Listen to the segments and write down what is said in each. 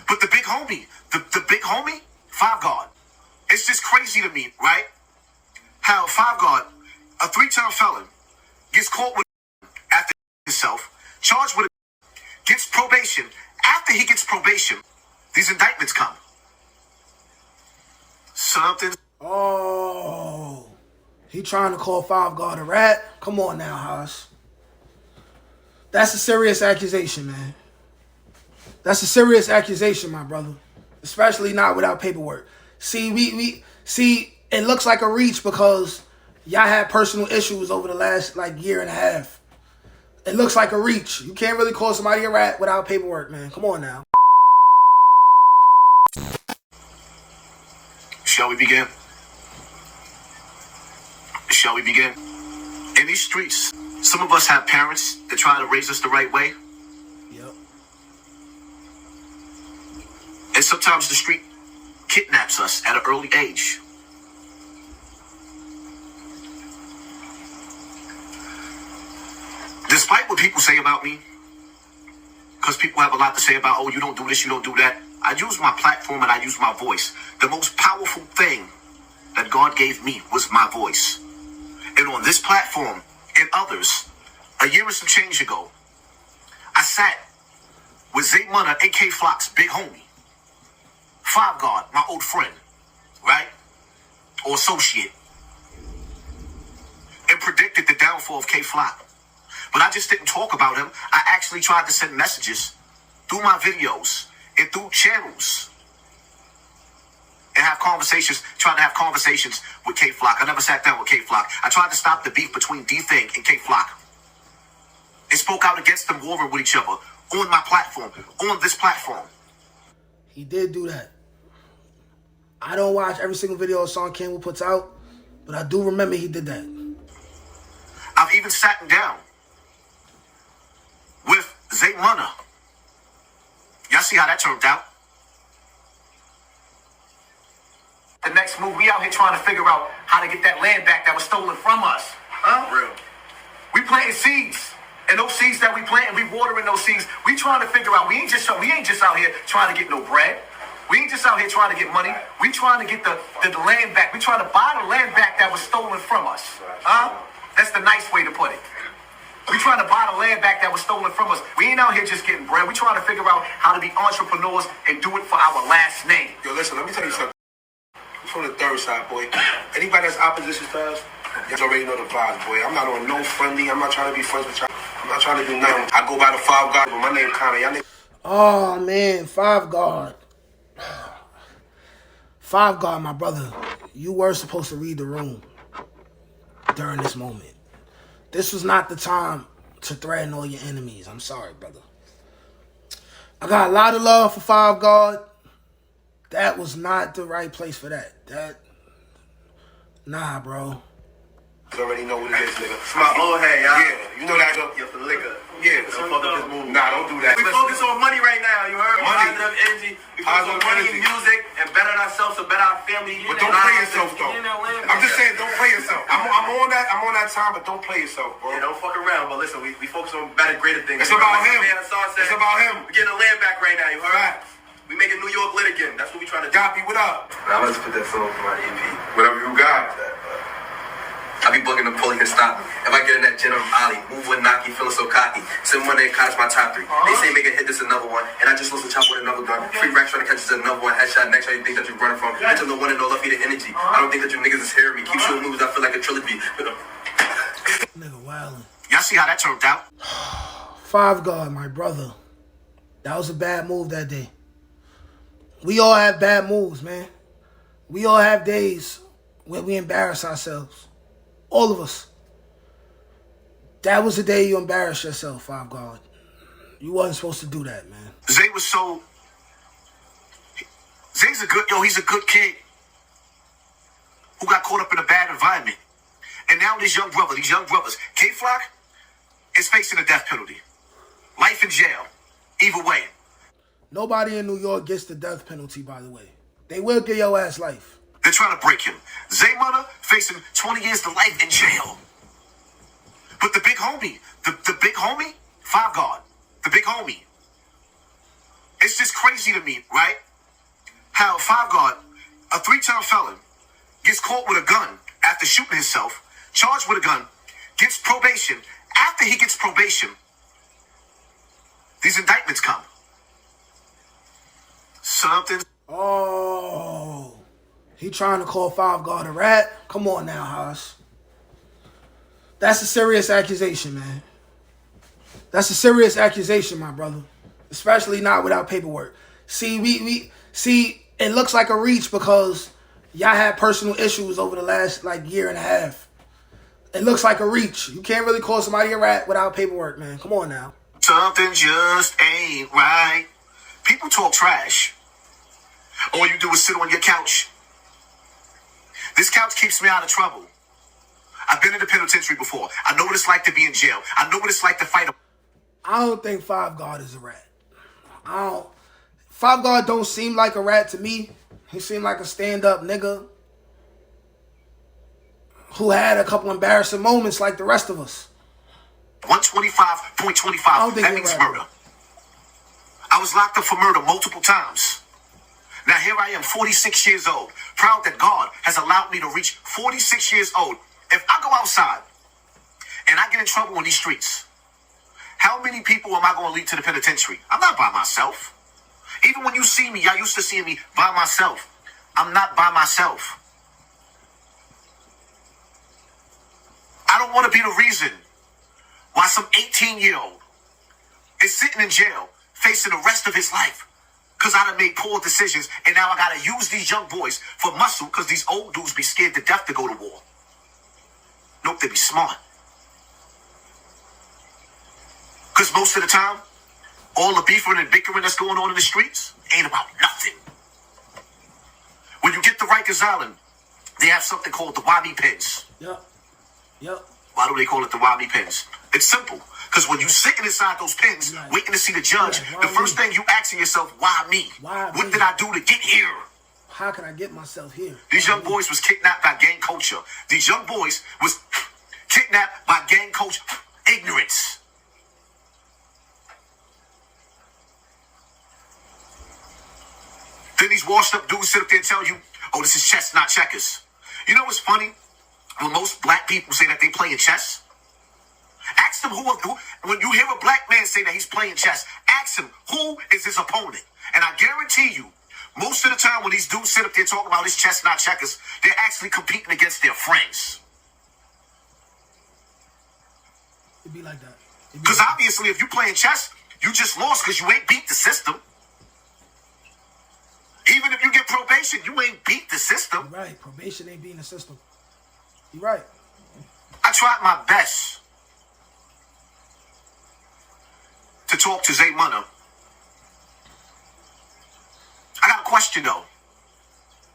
But the big homie, Five Guard. It's just crazy to me, right? How Five Guard, a 3-time felon, gets caught with after himself, charged with gets probation. After he gets probation, these indictments come. Something. Oh, he trying to call Five Guard a rat? Come on now, Haas. That's a serious accusation, man. That's a serious accusation, my brother. Especially not without paperwork. See, we see, it looks like a reach because y'all had personal issues over the last, year and a half. It looks like a reach. You can't really call somebody a rat without paperwork, man. Come on now. Shall we begin? Shall we begin? In these streets, some of us have parents that try to raise us the right way. Yep. And sometimes the street kidnaps us at an early age. Despite what people say about me, because people have a lot to say about, oh, you don't do this, you don't do that. I use my platform and I use my voice. The most powerful thing that God gave me was my voice. And on this platform and others, a year and some change ago, I sat with Zay Munna, AK Flock's big homie, Five Guard, my old friend, right? Or associate, and predicted the downfall of K Flock. But I just didn't talk about him. I actually tried to send messages through my videos and through channels and trying to have conversations with K Flock. I never sat down with K Flock. I tried to stop the beef between D-Thing and K Flock. And spoke out against them warring with each other on my platform, on this platform. He did do that. I don't watch every single video Hassan Campbell puts out, but I do remember he did that. I've even sat down with Zay Munna. Y'all see how that turned out? The next move, we out here trying to figure out how to get that land back that was stolen from us. Huh? Real. We planting seeds. And those seeds that we plant and we watering those seeds, we trying to figure out, we ain't just out here trying to get no bread. We ain't just out here trying to get money. We trying to get the land back. We trying to buy the land back that was stolen from us. Huh? That's the nice way to put it. We trying to buy the land back that was stolen from us. We ain't out here just getting bread. We trying to figure out how to be entrepreneurs and do it for our last name. Yo, listen, let me tell you something. I'm from the third side, boy. Anybody that's opposition to us, you already know the vibes, boy. I'm not on no friendly. I'm not trying to be friends with y'all. I'm not trying to do nothing. I go by the Five Guard, but my name Connor. Y'all niggas. Oh, man, Five Guard. Five Guard, my brother. You were supposed to read the room during this moment. This was not the time to threaten all your enemies. I'm sorry, brother. I got a lot of love for Five Guard. That was not the right place for that. Nah, bro. You already know what it is, nigga. It's my old head, y'all. Yeah, you know that. You're for liquor. Yeah, Don't fuck with this movie. Nah, don't do that. We focus on money right now, you heard? Money. Positive energy. We focus on money and music and better ourselves to better our family. But don't play yourself, though. I'm just saying, don't play yourself. I'm on that time, but don't play yourself, bro. Yeah, don't fuck around. But listen, we focus on better, greater things. It's about him. Hassan said, It's about him. We're getting the land back right now, you heard? Right. We making New York lit again. That's what we trying to do. Goppy, what up? Now let's put that song for my EP. Whatever you got. I be bugging the police to stop me. If I get in that gin, I'm Ollie. Move with Naki, feeling so cocky. Send one day, catch my top 3. They say make a hit, this another one. And I just lose a chop with another gun. Free racks trying to catch us another one. Headshot next, how you think that you're running from. Bitch, I'm the one and no love for the energy. I don't think that you niggas is hearing me. Keep shooting moves, I feel like a trilogy. Nigga wildin'. Y'all see how that turned out? Five Guard, my brother. That was a bad move that day. We all have bad moves, man. We all have days where we embarrass ourselves. All of us. That was the day you embarrassed yourself, Five Guard. You wasn't supposed to do that, man. Zay was so... Zay's he's a good kid who got caught up in a bad environment. And now these young brothers, K Flock is facing a death penalty. Life in jail. Either way. Nobody in New York gets the death penalty, by the way. They will give your ass life. They're trying to break him. Zay Munna facing 20 years to life in jail. But the big homie, Five Guard, the big homie, It's just crazy to me, right? How a five guard, a 3-time felon, gets caught with a gun after shooting himself, charged with a gun, gets probation. After he gets probation, these indictments come. Something. Oh, he trying to call five guard a rat? Come on now, Haas. That's a serious accusation, man. That's a serious accusation, my brother. Especially not without paperwork. See, we it looks like a reach because y'all had personal issues over the last year and a half. It looks like a reach. You can't really call somebody a rat without paperwork, man. Come on now. Something just ain't right. People talk trash. All you do is sit on your couch. This couch keeps me out of trouble. I've been in the penitentiary before. I know what it's like to be in jail. I know what it's like to fight. I don't think five guard is a rat. Five guard don't seem like a rat to me. He seemed like a stand-up nigga who had a couple embarrassing moments like the rest of us. 125.25. That means murder. I was locked up for murder multiple times. Now here I am, 46 years old, proud that God has allowed me to reach 46 years old. If I go outside and I get in trouble on these streets, how many people am I going to lead to the penitentiary? I'm not by myself. Even when you see me, y'all used to see me by myself. I'm not by myself. I don't want to be the reason why some 18-year-old is sitting in jail facing the rest of his life because I done made poor decisions, and now I got to use these young boys for muscle because these old dudes be scared to death to go to war. Nope, they be smart. Because most of the time, all the beefing and bickering that's going on in the streets ain't about nothing. When you get to Rikers Island, they have something called the YB pens. Yep. Why do they call it the YB pens? It's simple. Because when you sitting inside those pens, waiting to see the judge, the first thing you asking yourself, why me? What did I do to get here? How can I get myself here? These young boys was kidnapped by gang culture. These young boys was kidnapped by gang culture ignorance. Then these washed up dudes sit up there and tell you, oh, this is chess, not checkers. You know what's funny? When most black people say that they playing chess, ask them who, when you hear a black man say that he's playing chess, ask him who is his opponent. And I guarantee you, most of the time when these dudes sit up there talking about this chess, not checkers, they're actually competing against their friends. It'd be like that. Because obviously, if you playing chess, you just lost because you ain't beat the system. Even if you get probation, you ain't beat the system. You're right. Probation ain't beating the system. You're right. I tried my best to talk to Zay Munna. I got a question, though,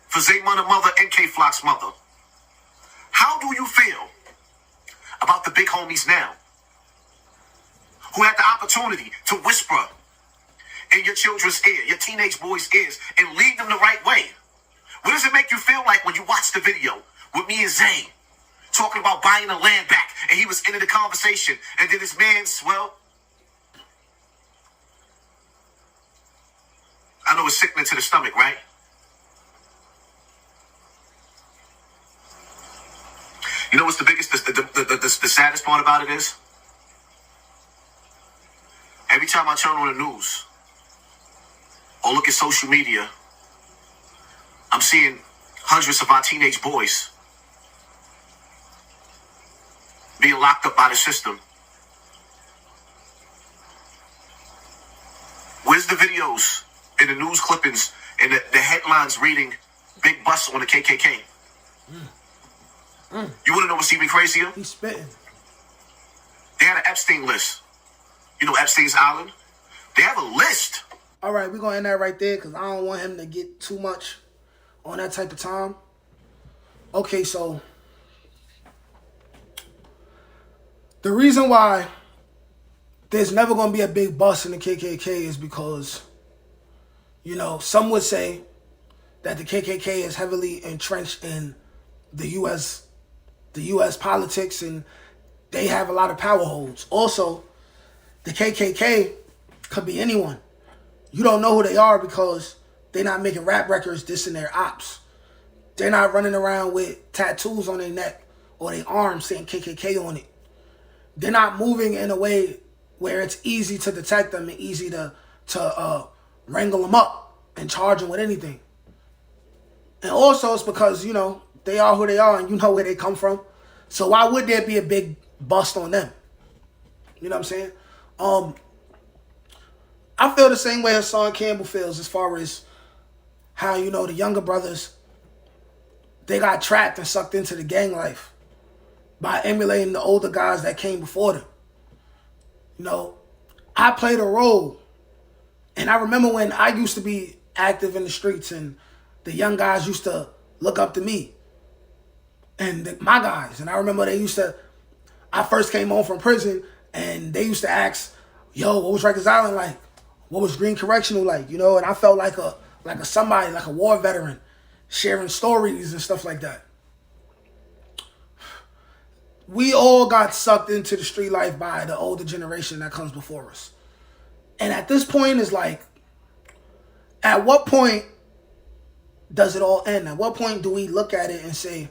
for Zay Munna's mother and Kayflock's mother. How do you feel about the big homies now who had the opportunity to whisper in your children's ear, your teenage boys' ears, and lead them the right way? What does it make you feel like when you watch the video with me and Zay talking about buying the land back, and he was into the conversation, and then his man's, well, I know it's sickening to the stomach, right? You know what's the biggest, the saddest part about it is? Every time I turn on the news or look at social media, I'm seeing hundreds of our teenage boys being locked up by the system. Where's the videos and the news clippings and the headlines reading big bust on the KKK? You want to know what's even crazier? He's spitting. They had an Epstein list. You know Epstein's Island? They have a list. All right, we're going to end that right there because I don't want him to get too much on that type of time. Okay, so the reason why there's never going to be a big bust in the KKK is because, you know, some would say that the KKK is heavily entrenched in the U.S. politics, and they have a lot of power holds. Also, the KKK could be anyone. You don't know who they are because they're not making rap records dissing their ops. They're not running around with tattoos on their neck or their arms saying KKK on it. They're not moving in a way where it's easy to detect them and easy to wrangle them up and charge them with anything. And also it's because, you know, they are who they are and you know where they come from. So why would there be a big bust on them? You know what I'm saying? I feel the same way Hassan Campbell feels as far as how, you know, the younger brothers, they got trapped and sucked into the gang life by emulating the older guys that came before them. You know, I played a role. And I remember when I used to be active in the streets and the young guys used to look up to me and my guys. And I remember I first came home from prison and they used to ask, yo, what was Rikers Island like? What was Green Correctional like? You know, and I felt like a somebody, like a war veteran, sharing stories and stuff like that. We all got sucked into the street life by the older generation that comes before us. And at this point, it's like, at what point does it all end? At what point do we look at it and say,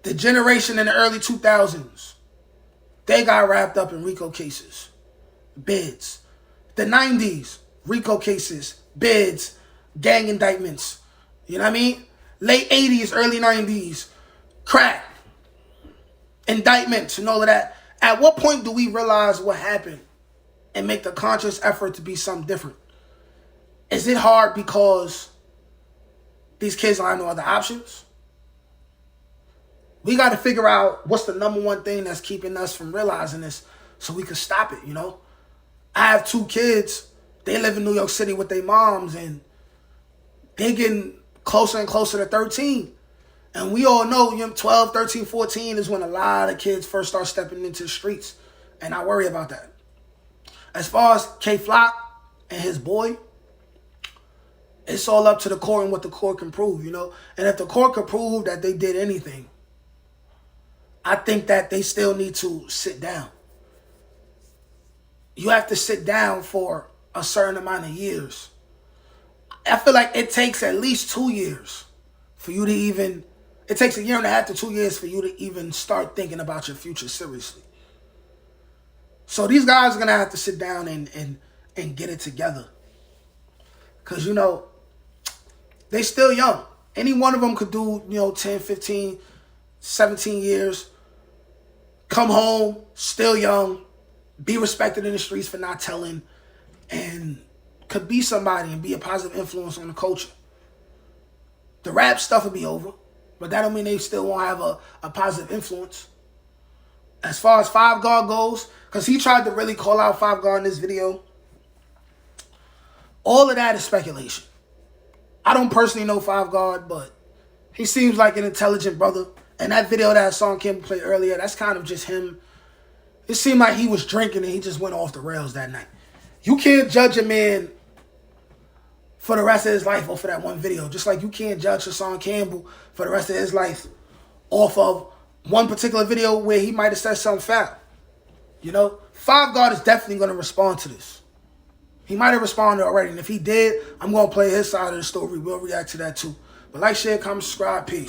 the generation in the early 2000s, they got wrapped up in RICO cases, bids. The 90s, RICO cases, bids, gang indictments. You know what I mean? Late 80s, early 90s, crack, indictments and all of that. At what point do we realize what happened and make the conscious effort to be something different? Is it hard because these kids don't have no other options? We got to figure out what's the number one thing that's keeping us from realizing this so we can stop it, you know? I have 2 kids. They live in New York City with their moms, and they getting closer and closer to 13. And we all know, 12, 13, 14 is when a lot of kids first start stepping into the streets. And I worry about that. As far as kayflock and his boy, it's all up to the court and what the court can prove, you know? And if the court can prove that they did anything, I think that they still need to sit down. You have to sit down for a certain amount of years. I feel like it takes at least 2 years for you to even... It takes 1.5 years to 2 years for you to even start thinking about your future seriously. So these guys are going to have to sit down and get it together. Because, you know, they still young. Any one of them could do, 10, 15, 17 years. Come home, still young. Be respected in the streets for not telling. And could be somebody and be a positive influence on the culture. The rap stuff will be over. But that don't mean they still won't have a positive influence. As far as Five Guard goes, because he tried to really call out Five Guard in this video. All of that is speculation. I don't personally know Five Guard, but he seems like an intelligent brother. And that video that Hassan Campbell played earlier, that's kind of just him. It seemed like he was drinking and he just went off the rails that night. You can't judge a man for the rest of his life off of that one video. Just like you can't judge Hassan Campbell for the rest of his life off of one particular video where he might have said something foul. You know? Five Guard is definitely going to respond to this. He might have responded already. And if he did, I'm going to play his side of the story. We'll react to that too. But like, share, comment, subscribe. Peace.